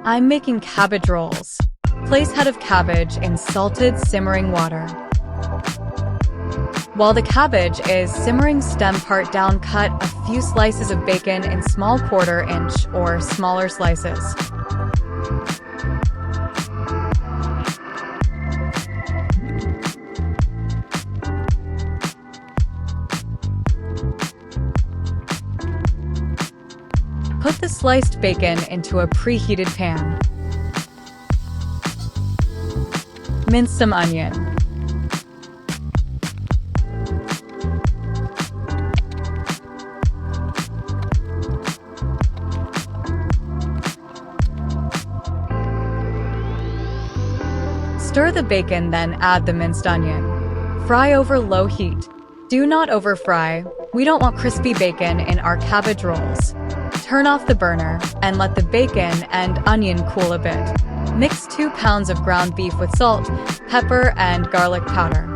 I'm making cabbage rolls. Place head of cabbage in salted, simmering water. While the cabbage is simmering, stem part down, cut a few slices of bacon in small 1/4 inch or smaller slices. Put the sliced bacon into a preheated pan. Mince some onion. Stir the bacon, then add the minced onion. Fry over low heat. Do not over-fry. We don't want crispy bacon in our cabbage rolls. Turn off the burner and let the bacon and onion cool a bit. Mix 2 pounds of ground beef with salt, pepper, and garlic powder.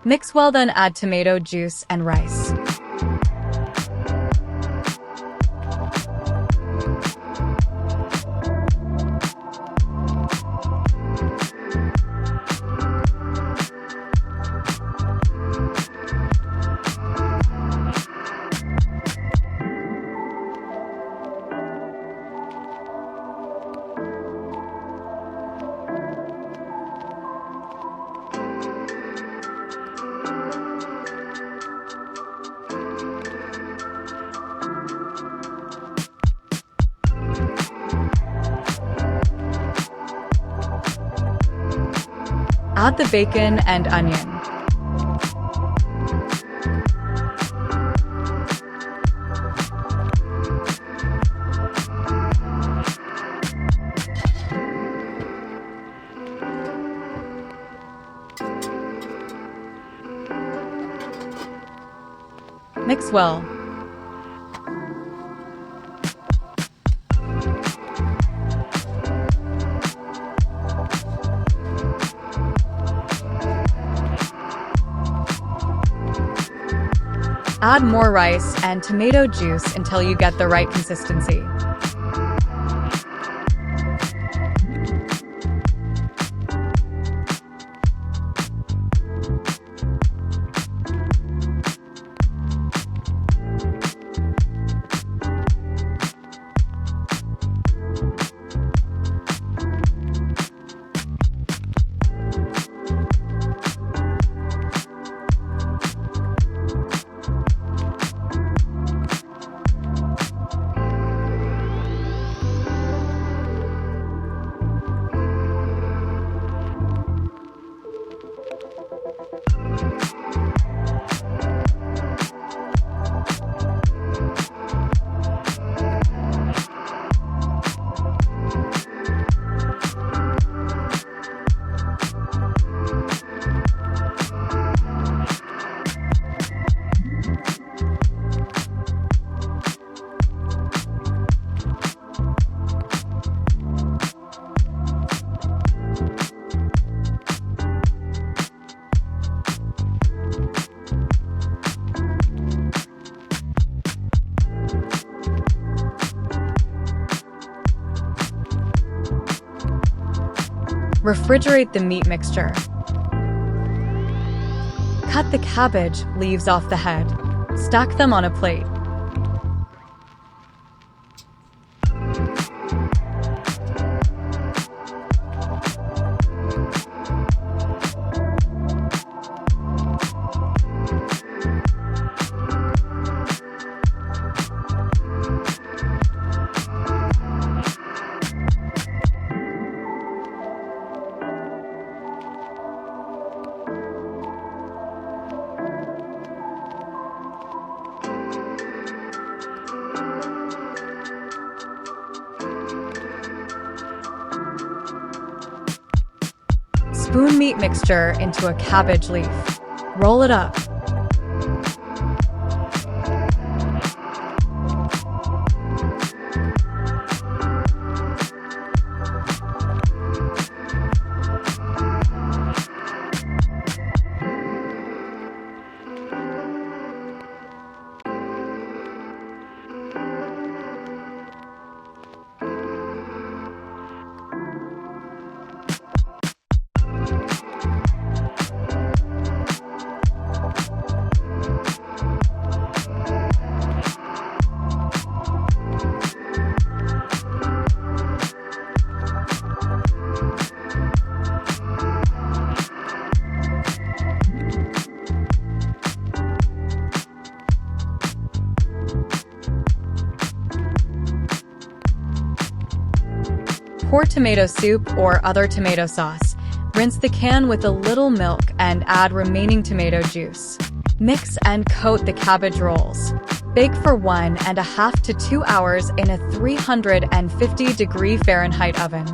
Mix well, then add tomato juice and rice. Add the bacon and onion. Mix well. Add more rice and tomato juice until you get the right consistency. Refrigerate the meat mixture. Cut the cabbage leaves off the head. Stack them on a plate. Spoon meat mixture into a cabbage leaf. Roll it up. Pour tomato soup or other tomato sauce. Rinse the can with a little milk and add remaining tomato juice. Mix and coat the cabbage rolls. Bake for 1.5 to 2 hours in a 350-degree Fahrenheit oven.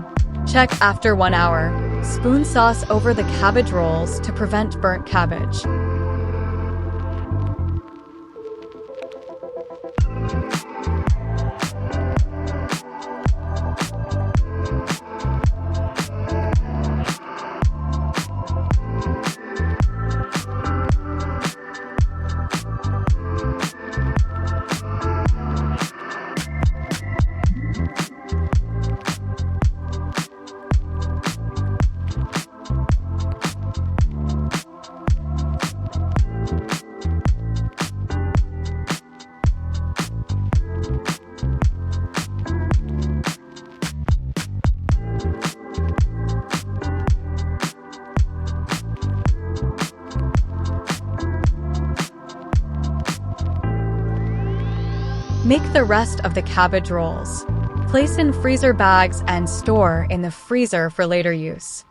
Check after 1 hour. Spoon sauce over the cabbage rolls to prevent burnt cabbage. Make the rest of the cabbage rolls. Place in freezer bags and store in the freezer for later use.